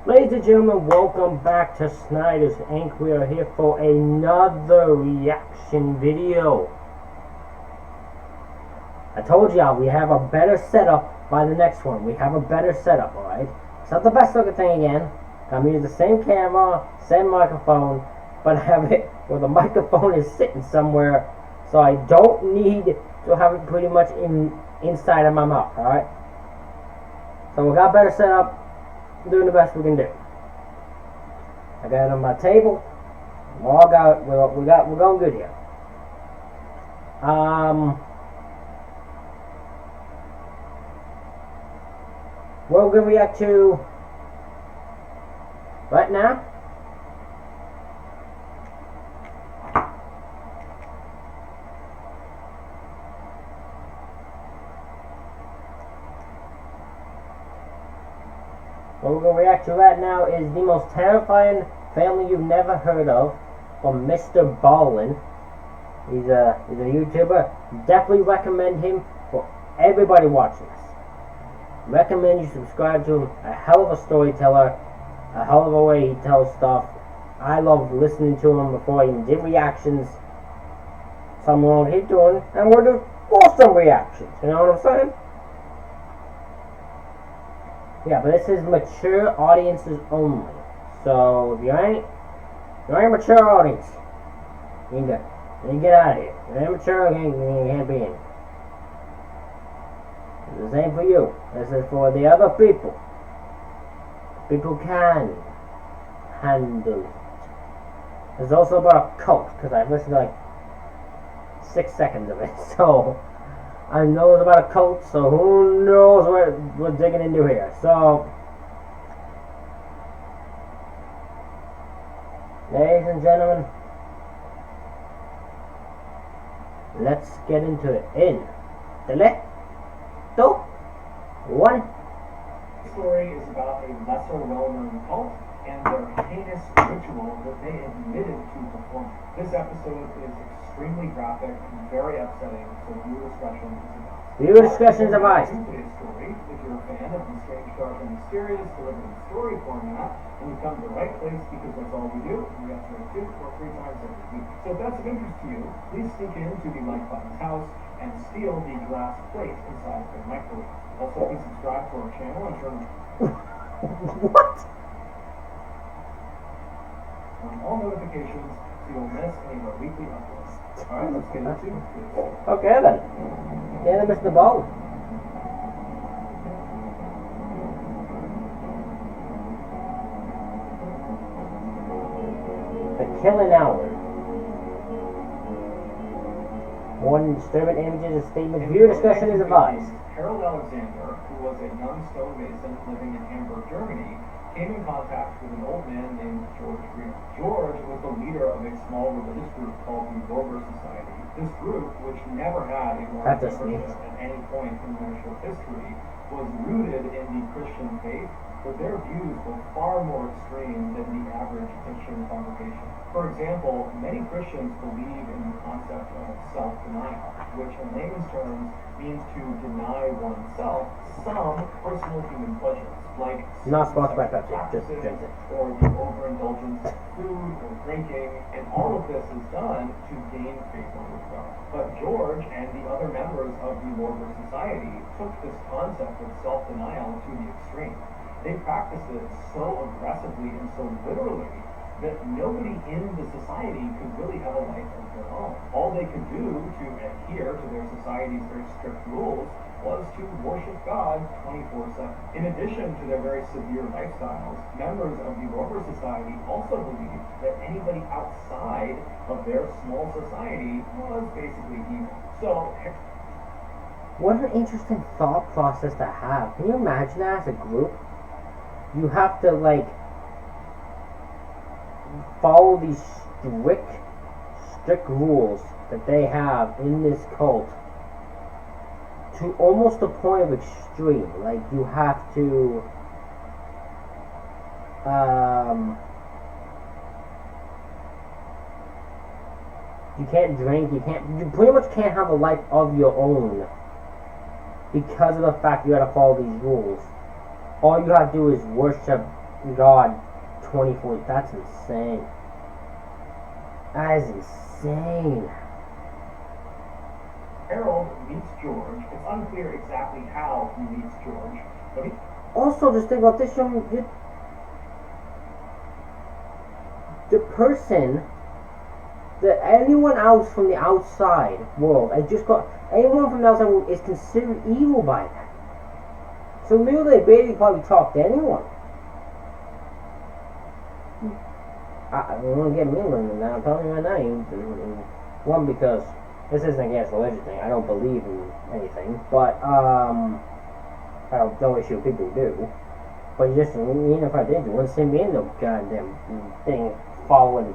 Ladies and gentlemen, welcome back to Snyder's Inc. We are here for another reaction video. I told y'all we have a better setup by the next one. We have a better setup, alright? It's not the best looking thing again. I'm using the same camera, same microphone, but I have it where the microphone is sitting somewhere, so I don't need to have it pretty much inside of my mouth, alright? So we got a better setup. Doing the best we can do. I got it on my table. We're going good here. What we're gonna react to right now. What we're going to react to right now is the most terrifying family you've never heard of, from Mr. Ballen. He's a YouTuber. Definitely recommend him for everybody watching this. Recommend you subscribe to him. A hell of a storyteller. A hell of a way he tells stuff. I love listening to him before I even did reactions. Some of what he's doing, and we're doing awesome reactions. You know what I'm saying? Yeah, but this is mature audiences only. So if you ain't a mature audience, you can get out of here. If you're immature, you can't be in. This ain't for you. This is for the other people. People can handle it. It's also about a cult, because I've listened to like 6 seconds of it. So I know it's about a cult, so who knows what we're digging into here. So, ladies and gentlemen, let's get into it. In 3, 2, 1. The story is about a lesser well-known cult and their heinous ritual that they admitted to performing. This episode is extremely graphic and very upsetting, so viewer discretion is advised. Viewer discretion is advised. Today's story, if you're a fan of the strange, dark, and mysterious delivered in story format, then you've come to the right place, because that's all we do. We have to do 2 or 3 times every week. So if that's of interest to you, please sneak into the like button's house and steal the glass plate inside the microwave. Also, please subscribe to our channel and turn What? on all notifications so you'll miss any of our weekly uploads. Alright, let's get into it. Okay then. Yeah, Mr. Ballen. The Killing Hour. Warning, disturbing images and statements. Viewer discretion is advised. Harold Alexander, who was a young stonemason living in Hamburg, Germany, came in contact with an old man named George Green. George was the leader of a small religious group called the Rover Society. This group, which never had a large membership at any point in their short history, was rooted in the Christian faith, but their views were far more extreme than the average Christian congregation. For example, many Christians believe in the concept of self-denial, which in layman's terms means to deny oneself some personal human pleasures, like Not sponsored by Pepsi, just practices, drink it. or the overindulgence of food or drinking, and all of this is done to gain favor with God. But George and the other members of the Rover Society took this concept of self-denial to the extreme. They practiced it so aggressively and so literally that nobody in the society could really have a life of their own. All they could do to adhere to their society's very strict rules was to worship God 24/7. In addition to their very severe lifestyles, members of the Rover Society also believed that anybody outside of their small society was basically evil. So, what an interesting thought process to have. Can you imagine that as a group? You have to, like, follow these strict rules that they have in this cult to almost the point of extreme. Like, you have to You can't drink, you pretty much can't have a life of your own because of the fact you gotta follow these rules. All you have to do is worship God 24. That's insane. That is insane. Harold meets George. It's unclear exactly how he meets George, but he... Also, just think about this, the person that anyone else from the outside world, anyone from the outside world is considered evil by them. So literally, they barely probably talk to anyone. I don't want to get mean with now. I'm telling you right now. One, because this isn't against religion thing. I don't believe in anything, but I have no issue with people who do. But just even if I did, you wouldn't see me in no goddamn thing following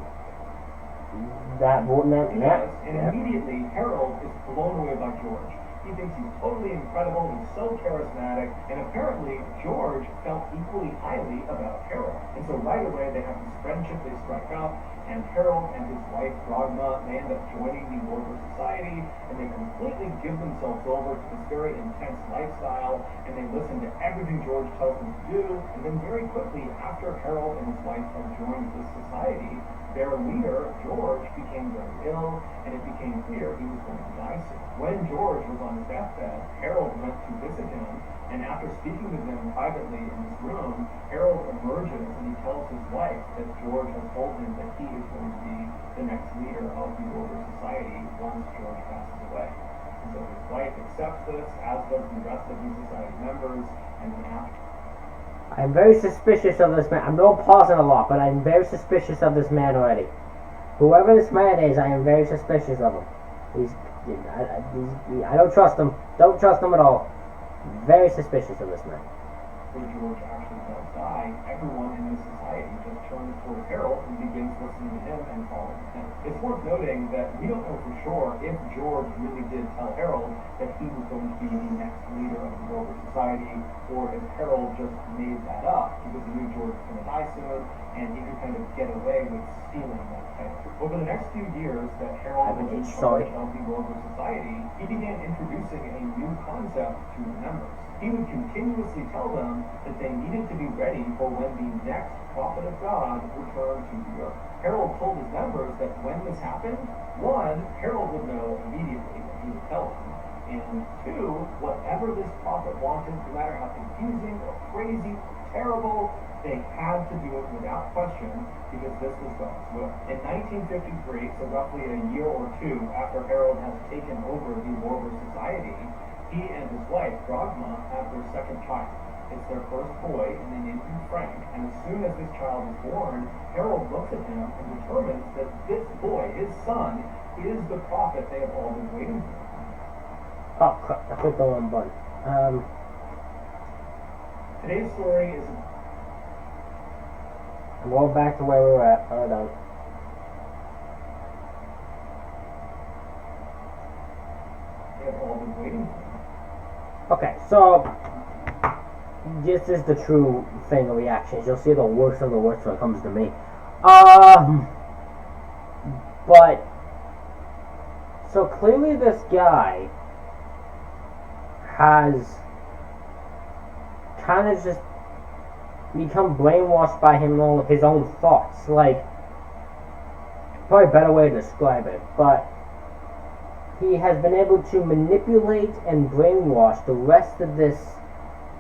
that. Immediately, Harold is blown away by George. He thinks he's totally incredible, he's so charismatic, and apparently George felt equally highly about Harold. And so right away they have this friendship, they strike up, and Harold and his wife Drogma, they end up joining the Order Society, and they completely give themselves over to this very intense lifestyle, and they listen to everything George tells them to do, and then very quickly after Harold and his wife have joined this society, their leader, George, became very ill, and it became clear he was going to die soon. When George was on his deathbed, Harold went to visit him, and after speaking with him privately in his room, Harold emerges and he tells his wife that George has told him that he is going to be the next leader of the Order Society once George passes away. And so his wife accepts this, as does the rest of the society members, and then after... I'm very suspicious of this man. I'm not pausing a lot, but I'm very suspicious of this man already. Whoever this man is, I am very suspicious of him. I don't trust him. Don't trust him at all. Very suspicious of this man. When George actually does die, everyone in the society just turns towards Harold and begins listening to him and following him. It's worth noting that we don't know for sure if George really did tell Harold that he was going to be the next leader of the Order Society, or if Harold just made that up because he knew George was going to die soon, and he could kind of get away with stealing that title. Over the next few years that Harold was in charge of the Order Society, he began introducing a new concept to the members. He would continuously tell them that they needed to be ready for when the next prophet of God returned to the earth. Harold told his members that when this happened, one, Harold would know immediately what he would tell them, and two, whatever this prophet wanted, no matter how confusing or crazy or terrible, they had to do it without question because this was God's will. In 1953, so roughly a year or two after Harold has taken over the Order Society, he and his wife, Drogma, have their second child. It's their first boy, and they named him Frank. And as soon as this child is born, Harold looks at him and determines that this boy, his son, is the prophet they have all been waiting for. Oh, crap. I clicked the wrong button. Today's story is... I'm going back to where we were at. Hold on. They have all been waiting for. Okay, so this is the true thing of reactions. You'll see the worst of the worst when it comes to me. But so clearly this guy has kind of just become brainwashed by his own thoughts. Like, probably a better way to describe it, but he has been able to manipulate and brainwash the rest of this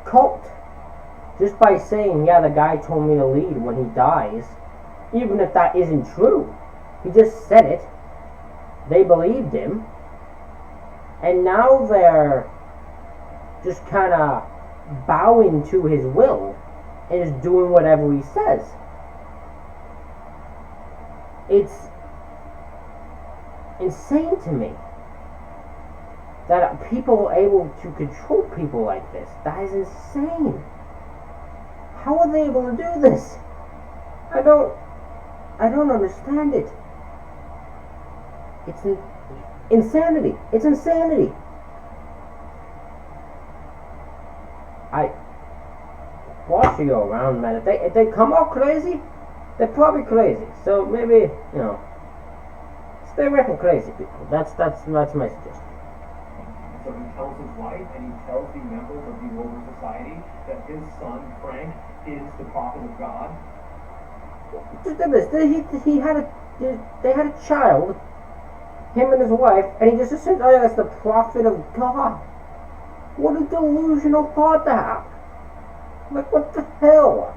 cult just by saying, yeah, the guy told me to lead when he dies, even if that isn't true. He just said it. They believed him. And now they're just kind of bowing to his will and just doing whatever he says. It's insane to me that people are able to control people like this. That is insane. How are they able to do this? I don't understand it. It's insanity. It's insanity. Watch you go around, man. If they come out crazy, they're probably crazy. So maybe, stay away from crazy people. That's my suggestion. So he tells his wife and he tells the members of the Order Society that his son, Frank, is the prophet of God. Just do this. They had a child, him and his wife, and he just assumed, oh yeah, that's the prophet of God. What a delusional thought to have. Like, what the hell?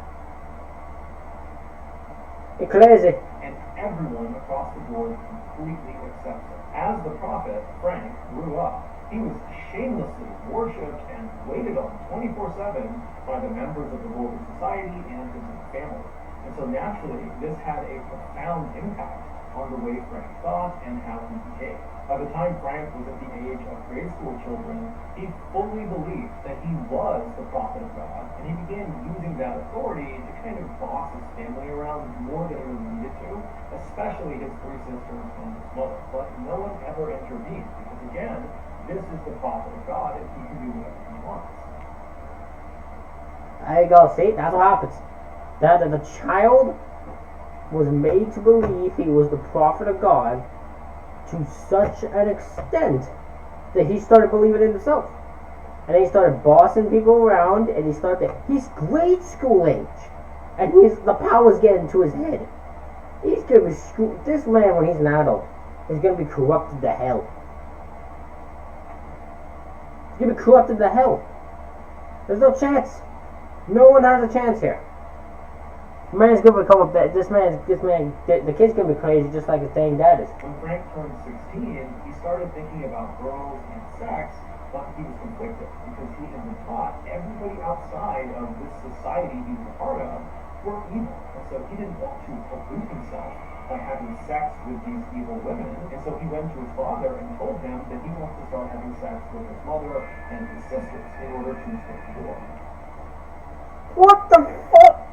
It's crazy. And everyone across the board completely accepts it. As the prophet, Frank, grew up, he was shamelessly worshipped and waited on 24/7 by the members of the Rover Society and his family. And so naturally, this had a profound impact on the way Frank thought and how he behaved. By the time Frank was at the age of grade school children, he fully believed that he was the prophet of God, and he began using that authority to kind of boss his family around more than he really needed to, especially his three sisters and his mother. But no one ever intervened, because again, this is the prophet of God, and he can do whatever he wants. There you go, see? That's what happens. That the child was made to believe he was the prophet of God to such an extent that he started believing it himself. And then he started bossing people around, and he's grade school age, and the power's getting to his head. He's gonna be this man, when he's an adult, is gonna be corrupted to hell. He's gonna be corrupted to hell. There's no chance. No one has a chance here. Man's gonna become the kid's gonna be crazy just like his dang dad is. When Frank turned 16, he started thinking about girls and sex, but he was conflicted because he had been taught everybody outside of this society he was a part of were evil. And so he didn't want to pollute himself by having sex with these evil women. And so he went to his father and told him that he wants to start having sex with his mother and his sisters in order to stay pure. What the fuck?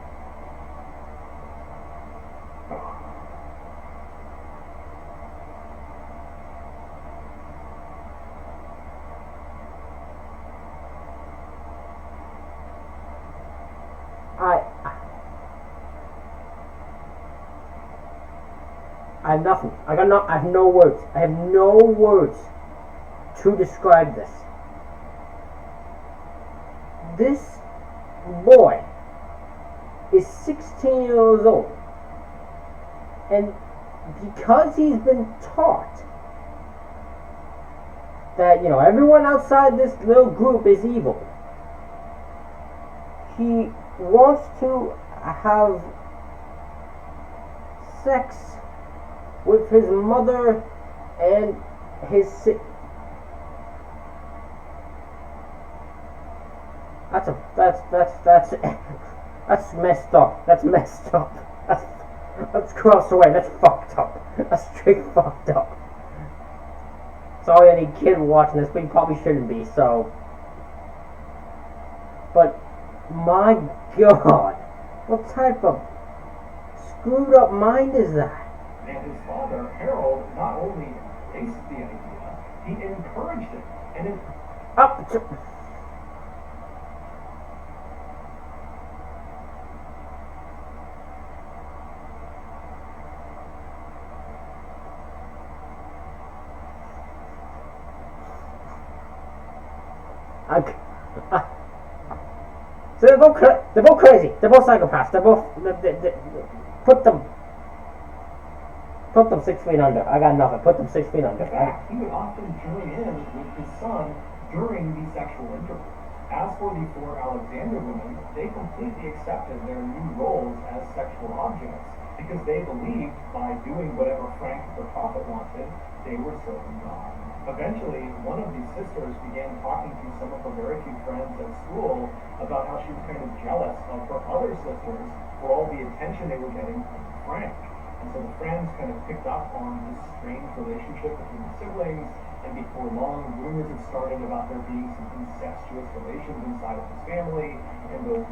I have nothing. I have no words. I have no words to describe this. This boy is 16 years old, and because he's been taught that, everyone outside this little group is evil, he wants to have sex with his mother and his that's messed up. That's messed up. That's crossed away. That's fucked up. That's straight fucked up. Sorry, any kid watching this, but you probably shouldn't be. So, but my God, what type of screwed up mind is that? And his father, Harold, not only faced the idea, he encouraged it. And up to... So they're both crazy. They're both psychopaths. Put them 6 feet under. I got nothing. Put them 6 feet under. In fact, he would often join in with his son during the sexual intercourse. As for the 4 Alexander women, they completely accepted their new roles as sexual objects because they believed by doing whatever Frank the prophet wanted, they were serving God. Eventually, one of these sisters began talking to some of her very few friends at school about how she was kind of jealous of her other sisters for all the attention they were getting from Frank. And so the friends kind of picked up on this strange relationship between the siblings, and before long, rumors had started about there being some incestuous relations inside of his family, and those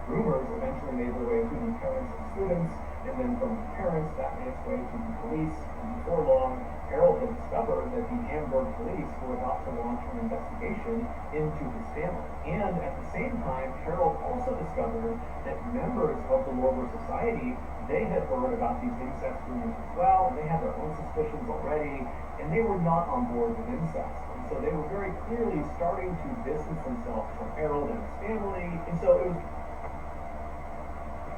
rumors eventually made their way to the parents and students, and then from the parents that made its way to the police, and before long, Harold had discovered that the Hamburg police were about to launch an investigation into his family. And at the same time, Harold also discovered that members of the Lorber Society, they had heard about these incest rumors as well, and they had their own suspicions already, and they were not on board with incest. And so they were very clearly starting to distance themselves from Harold and his family, and so it was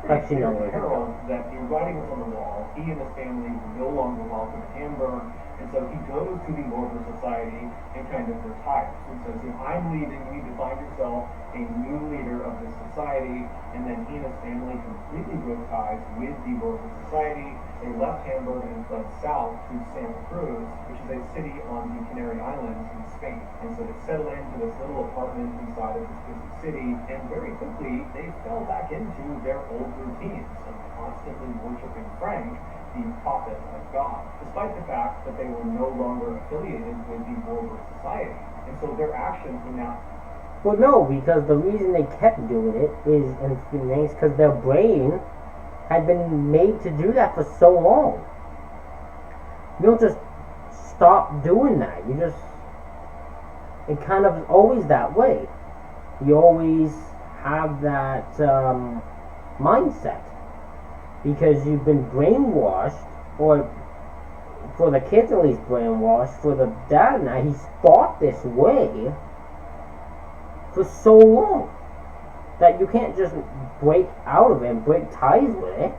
pretty clear to Harold that the writing was on the wall. He and his family were no longer welcome in Hamburg, and so he goes to the Mortar Society and kind of retires and says, I'm leaving, you need to find yourself a new leader of this society. And then he and his family completely broke ties with the Mortar Society. They left Hamburg and fled south to Santa Cruz, which is a city on the Canary Islands in Spain. And so they settled into this little apartment inside of this busy city, and very quickly they fell back into their old routines of constantly worshiping Frank, the prophet of God, despite the fact that they were no longer affiliated with the Mortar Society. And so their actions were now... Well, no, because the reason they kept doing it is, and because their brain had been made to do that for so long. You don't just stop doing that. You just... It kind of is always that way. You always have that mindset. Because you've been brainwashed, or for the kids at least brainwashed, for the dad now, he's thought this way for so long that you can't just break out of it and break ties with it.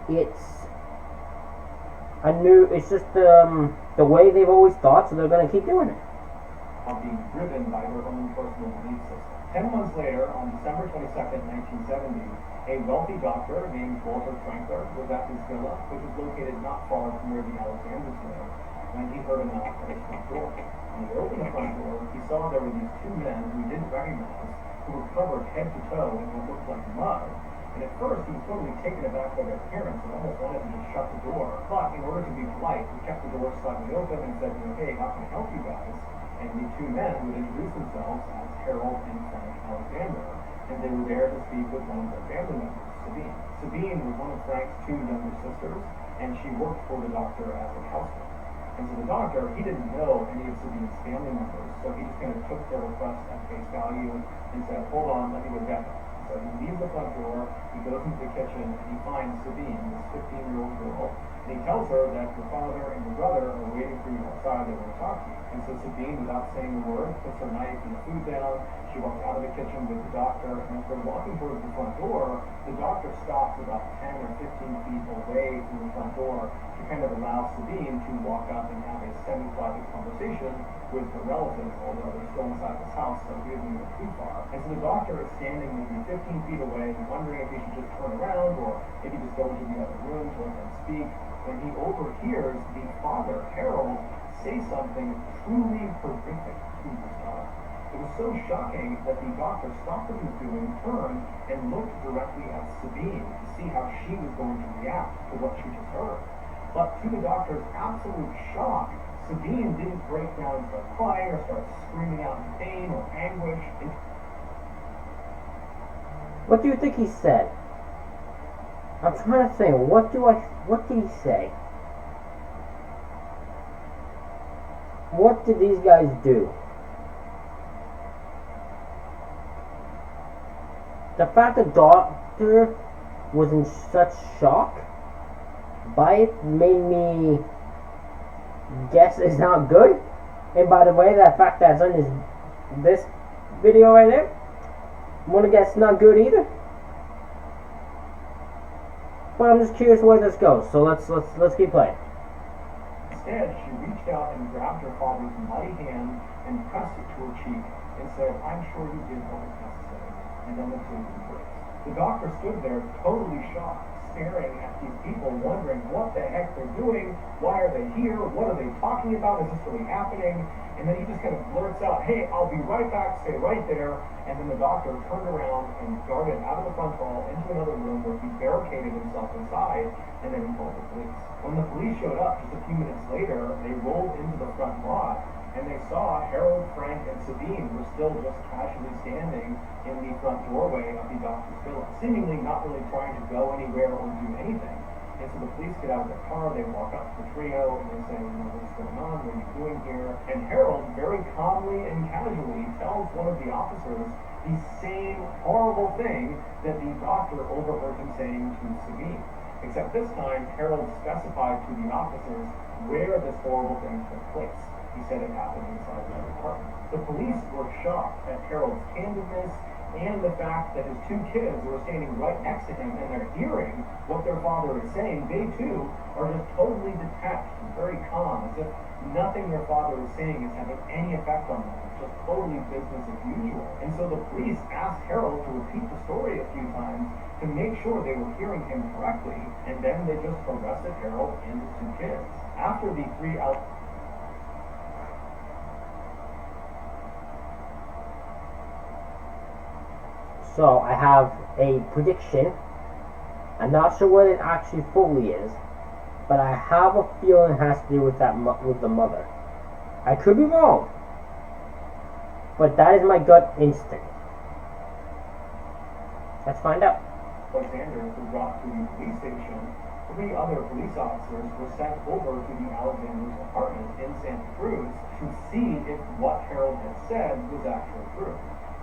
It's just the way they've always thought, so they're going to keep doing it. Of being driven by their own personal belief system. 10 months later, on December 22nd, 1970, a wealthy doctor named Walter Frankler was at his villa, which was located not far from where the Alexanders lived, when he heard a knock at his front door. When he opened the front door, he saw there were these two men who he didn't recognize, who were covered head to toe in what looked like mud. And at first, he was totally taken aback by their appearance and almost wanted to just shut the door. But in order to be polite, he kept the door slightly open and said, hey, how can I help you guys? And the two men would introduce themselves as Harold and Frank Alexander, and they were there to speak with one of their family members, Sabine. Sabine was one of Frank's two younger sisters, and she worked for the doctor as a housewife. And so the doctor, he didn't know any of Sabine's family members, so he just kind of took their request at face value and said, hold on, let me go get them. So he leaves the front door, he goes into the kitchen, and he finds Sabine, this 15-year-old girl, and he tells her that her father and her brother are waiting for you outside, they want to talk to you. And so Sabine, without saying a word, puts her knife and the food down. She walks out of the kitchen with the doctor, and as they're walking towards the front door, the doctor stops about 10 or 15 feet away from the front door to kind of allow Sabine to walk up and have a semi-private conversation with her relatives, although they're still inside this house, so he doesn't go too far. And so the doctor is standing maybe 15 feet away, wondering if he should just turn around or maybe just go into the other room to let them speak, when he overhears the father, Harold, say something truly horrific to his daughter. It was so shocking that the doctor stopped what he was doing, turned, and looked directly at Sabine to see how she was going to react to what she just heard. But to the doctor's absolute shock, Sabine didn't break down and start crying or start screaming out in pain or anguish. What do you think he said? I'm trying to think, what did he say? What did these guys do? The fact the doctor was in such shock by it made me guess it's not good. And by the way, that fact that's on this video right there, I'm gonna guess it's not good either. But I'm just curious where this goes, so let's keep playing. Instead, she reached out and grabbed her father's muddy hand and pressed it to her cheek and said, I'm sure you did what was necessary, and then went to embrace. The doctor stood there totally shocked, staring at these people, wondering what the heck they're doing, why are they here, what are they talking about, is this really happening? And then he just kind of blurts out, hey, I'll be right back, stay right there. And then the doctor turned around and darted out of the front hall into another room where he barricaded himself inside, and then he called the police. When the police showed up just a few minutes later, they rolled into the front lot, and they saw Harold, Frank, and Sabine were still just casually standing in the front doorway of the doctor's villa, seemingly not really trying to go anywhere or do anything. And so the police get out of their car, they walk up to the trio, and they say, what's going on, what are you doing here? And Harold, very calmly and casually, tells one of the officers the same horrible thing that the doctor overheard him saying to Sabine. Except this time, Harold specified to the officers where this horrible thing took place. He said it happened inside their apartment. The police were shocked at Harold's candidness and the fact that his two kids were standing right next to him and they're hearing what their father is saying, they too are just totally detached and very calm, as if nothing their father is saying is having any effect on them. It's just totally business as usual. And so the police asked Harold to repeat the story a few times to make sure they were hearing him correctly, and then they just arrested Harold and his two kids. After the 3 out. So I have a prediction. I'm not sure what it actually fully is, but I have a feeling it has to do with with the mother. I could be wrong, but that is my gut instinct. Let's find out. Alexander was brought to the police station. 3 other police officers were sent over to the Alexander's apartment in Santa Cruz to see if what Harold had said was actually true.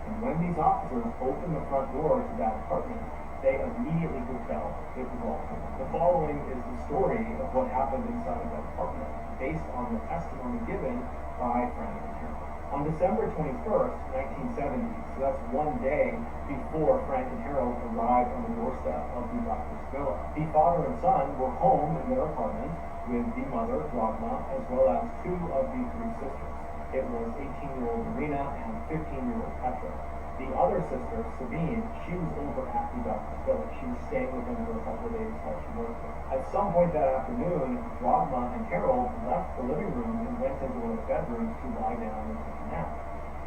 And when these officers opened the front door to that apartment, they immediately could tell it was all true. The following is the story of what happened inside of that apartment, based on the testimony given by Frank and Harold. On December 21st, 1970, so that's one day before Frank and Harold arrived on the doorstep of the doctor's villa, the father and son were home in their apartment with the mother, Dragma, as well as 2 of the 3 sisters. It was 18-year-old Marina and 15-year-old Petra. The other sister, Sabine, she was over at the doctor's villa. She was staying with him for a couple of days while she worked there. At some point that afternoon, Dragma and Harold left the living room and went into one of the bedrooms to lie down and take a nap.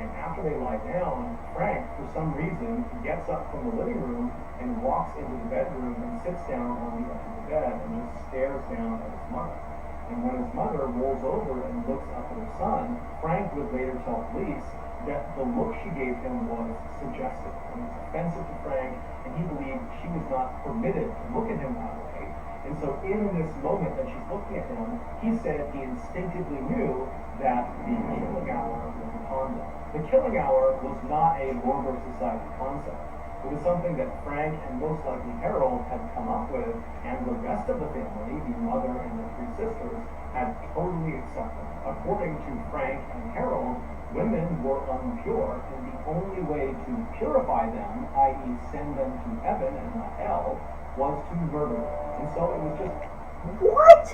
And after they lie down, Frank, for some reason, gets up from the living room and walks into the bedroom and sits down on the edge of the bed and just stares down at his mother. And when his mother rolls over and looks up at her son, Frank would later tell police that the look she gave him was suggestive and was offensive to Frank, and he believed she was not permitted to look at him that way. And so in this moment that she's looking at him, he said he instinctively knew that the killing hour was upon them. The killing hour was not a Warburg Society concept. It was something that Frank and most likely Harold had come up with, and the rest of the family, the mother and the 3 sisters, had totally accepted. According to Frank and Harold, women were impure, and the only way to purify them, i.e. send them to heaven and not hell, was to murder them. And so it was just... What?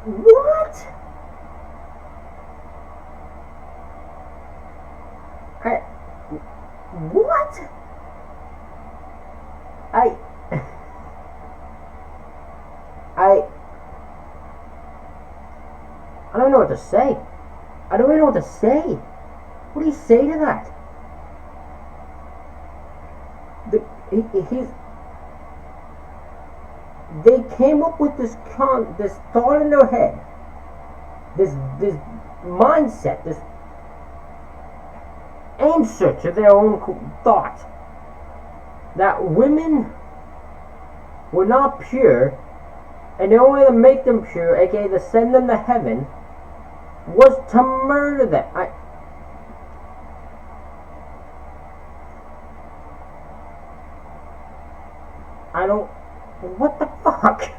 What? What? I don't know what to say. I don't even know what to say. What do you say to that? They came up with this thought in their head, this mindset, this answer to their own thought, that women were not pure, and the only way to make them pure, aka to send them to heaven, was to murder them. I don't... What the fuck?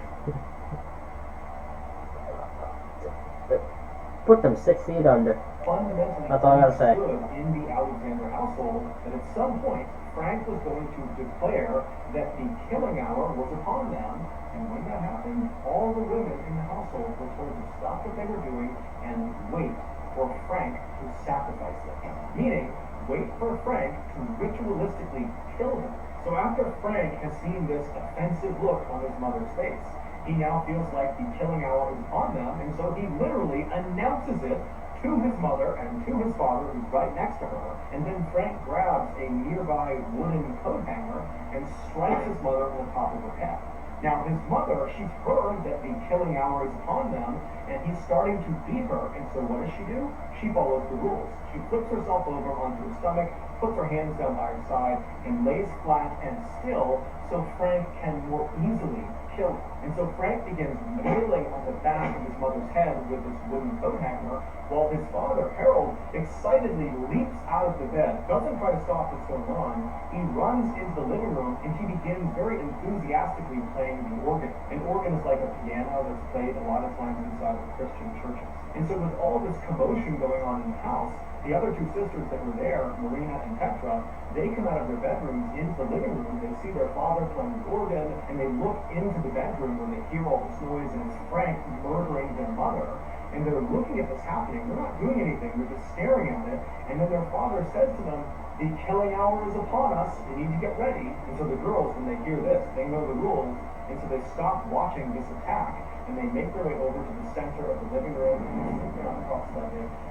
Put them 6 feet under. Fundamentally, that's all I gotta say. In the Alexander household, that at some point, Frank was going to declare that the killing hour was upon them, and when that happened, all the women in the household were told to stop what they were doing and wait for Frank to sacrifice them. Meaning, wait for Frank to ritualistically kill them. So after Frank has seen this offensive look on his mother's face, he now feels like the killing hour is upon them, and so he literally announces it to his mother and to his father, who's right next to her, and then Frank grabs a nearby wooden coat hanger and strikes his mother on the top of her head. Now, his mother, she's heard that the killing hour is upon them, and he's starting to beat her, and so what does she do? She follows the rules. She flips herself over onto her stomach, puts her hands down by her side, and lays flat and still so Frank can more easily kill her. And so Frank begins nailing on the back of his mother's head with this wooden coat hanger, while his father, Harold, excitedly leaps out of the bed, doesn't try to stop what's going on. He runs into the living room, and he begins very enthusiastically playing the organ. An organ is like a piano that's played a lot of times inside of Christian churches. And so with all this commotion going on in the house, The other two sisters that were there, Marina and Petra, they come out of their bedrooms into the living room. They see their father playing the organ, and they look into the bedroom when they hear all this noise, and it's Frank murdering their mother. And they're looking at this happening. They're not doing anything. They're just staring at it. And then their father says to them, "The killing hour is upon us. You need to get ready." And so the girls, when they hear this, they know the rules. And so they stop watching this attack, and they make their way over to the center of the living room,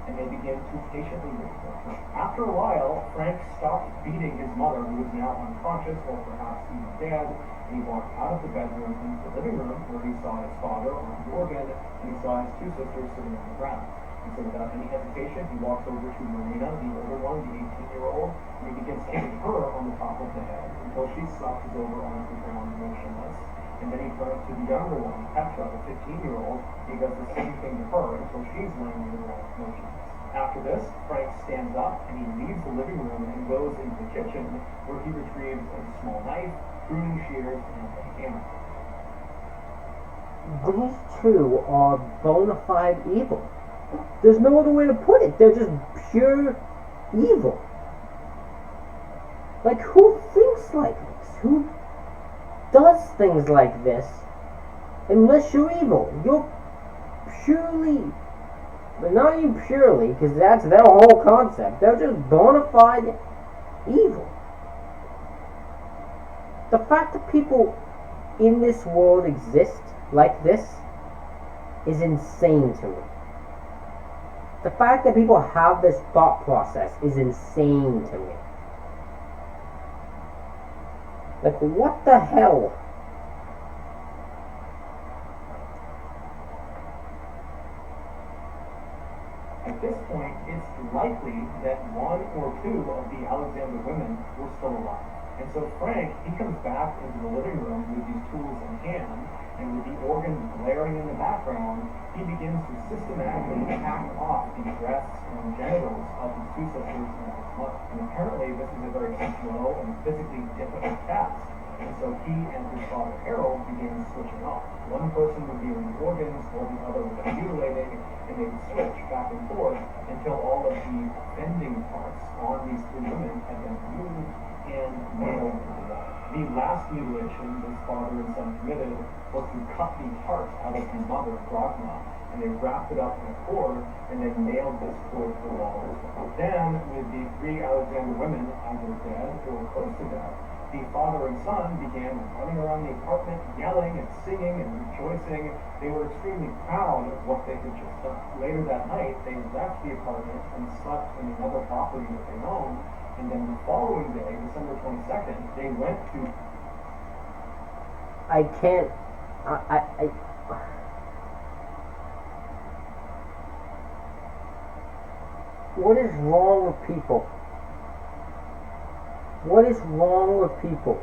and they begin to patiently wait for her. After a while, Frank stopped beating his mother, who was now unconscious or perhaps even dead, and he walked out of the bedroom into the living room, where he saw his father on the organ, and he saw his two sisters sitting on the ground. And so without any hesitation, he walks over to Marina, the older one, the 18-year-old, and he begins hitting her on the top of the head until she slouches over onto the ground motionless. And then he turns to the younger one, Petra, the 15-year-old. He does the same thing to her until she's laying on the ground motionless. After this, Frank stands up and he leaves the living room and goes into the kitchen, where he retrieves a small knife, pruning shears, and a hammer. These two are bona fide evil. There's no other way to put it. They're just pure evil. Like, who thinks like this? Who does things like this? Unless you're evil. You're purely, but not even purely, because that's their whole concept. They're just bona fide evil. The fact that people in this world exist like this is insane to me. The fact that people have this thought process is insane to me. Like, what the hell? At this point, it's likely that one or two of the Alexander women were still alive. And so Frank, he comes back into the living room with these tools in hand, and with the organ blaring in the background, he begins to systematically hack off the breasts and genitals of his two sisters and his mother. And apparently this is a very slow and physically difficult task. And so he and his father Harold began switching off. One person would be in the organs, while the other was mutilating, and they would switch back and forth until all of the bending parts on these three women had been removed and nailed to the wall. The last mutilation this father and son committed was to cut the heart out of the mother, Grogma, and they wrapped it up in a cord and then nailed this cord to the wall. Then, with the three Alexander women either dead or close to death, the father and son began running around the apartment, yelling and singing and rejoicing. They were extremely proud of what they had just done. Later that night, they left the apartment and slept in another property that they owned. And then the following day, December 22nd, they went to... I can't... What is wrong with people? What is wrong with people?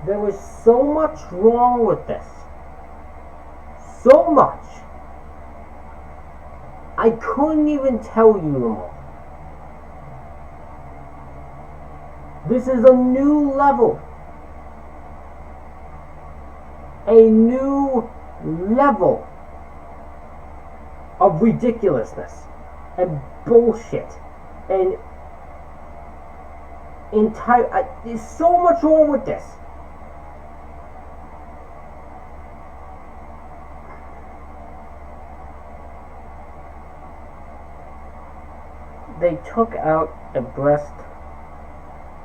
There was so much wrong with this. So much. I couldn't even tell you them all. This is a new level. A new level of ridiculousness and bullshit and there's so much wrong with this. They took out the breast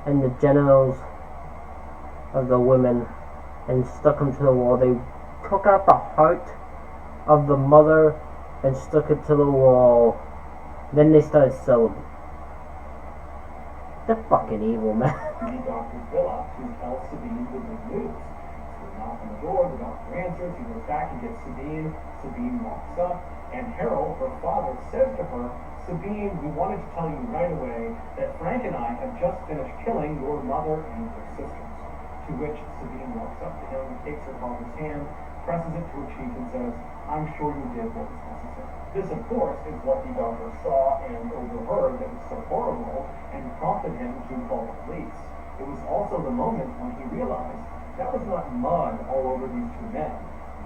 and the genitals of the women and stuck them to the wall. They took out the heart of the mother and stuck it to the wall. Then they started celebrating. They're fucking evil, man. The doctor's villa to tell Sabine the good news. So they knock on the door, the doctor answers, he goes back and gets Sabine. Sabine walks up, and Harold, her father, says to her, "Sabine, we wanted to tell you right away that Frank and I have just finished killing your mother and your sisters." To which Sabine walks up to him, takes her father's hand, presses it to her cheek, and says, "I'm sure you did what was necessary." This, of course, is what the doctor saw and overheard that was so horrible and prompted him to call the police. It was also the moment when he realized that was not mud all over these two men.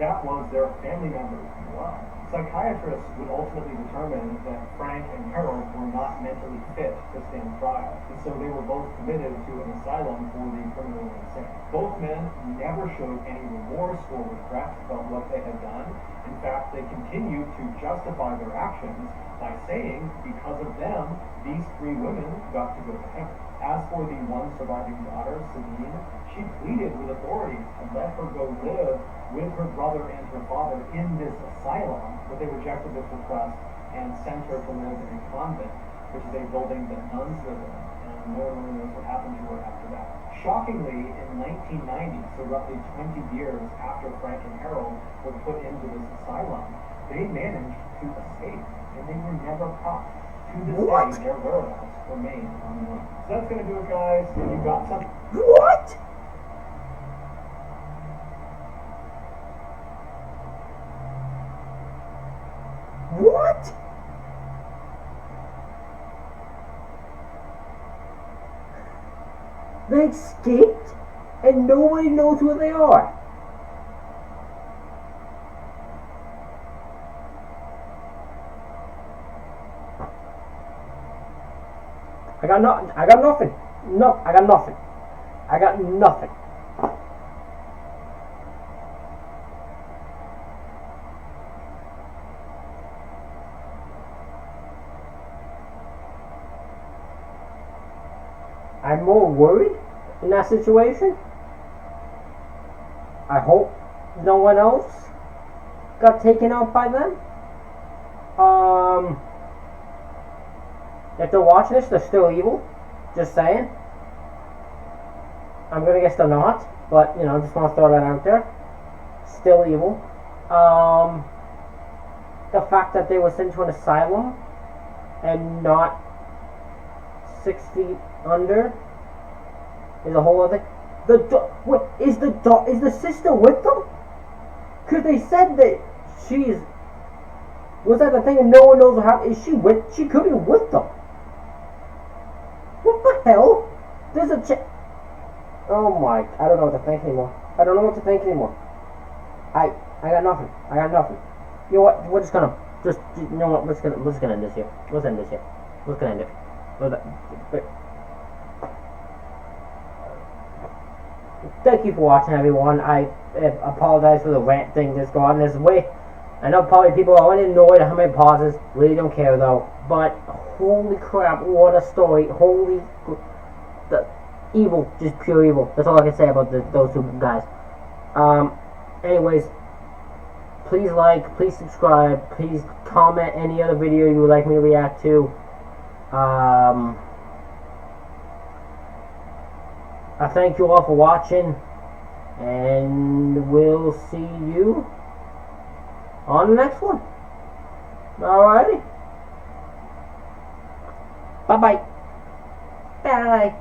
That was their family members' blood. Psychiatrists would ultimately determine that Frank and Harold were not mentally fit to stand trial, and so they were both committed to an asylum for the criminally insane. Both men never showed any remorse or regret about what they had done. In fact, they continued to justify their actions by saying, because of them, these three women got to go to heaven. As for the one surviving daughter, Sabine, she pleaded with authorities to let her go live with her brother and her father in this asylum, but they rejected this request and sent her to live in a convent, which is a building that nuns live in, and no one really knows what happened to her after that. Shockingly, in 1990, so roughly 20 years after Frank and Harold were put into this asylum, they managed to escape, and they were never caught. To this day, their whereabouts remain unknown. So that's going to do it, guys. If you got some... What? What? They escaped and nobody knows where they are. I got nothing. No, I got nothing. I got nothing. I'm more worried in that situation. I hope no one else got taken out by them. If they're watching this, they're still evil. Just saying. I'm gonna guess they're not, but you know, just want to throw that out there. Still evil. The fact that they were sent to an asylum and not 6 feet under is a whole other. Is the sister with them? Cause they said that she's. Was that the thing? And no one knows how. Is she with? She could be with them. What the hell? There's a Oh my! I don't know what to think anymore. I got nothing. You know what? We're just gonna you know what? Let's gonna end this here. Let's end it. Thank you for watching, everyone. I apologize for the rant thing that's going on this way. I know probably people are annoyed at how many pauses. Really don't care though. But holy crap, what a story! The evil, just pure evil. That's all I can say about those two guys. Anyways, please like, please subscribe, please comment any other video you would like me to react to. I thank you all for watching, and we'll see you on the next one. Alrighty. Bye-bye. Bye.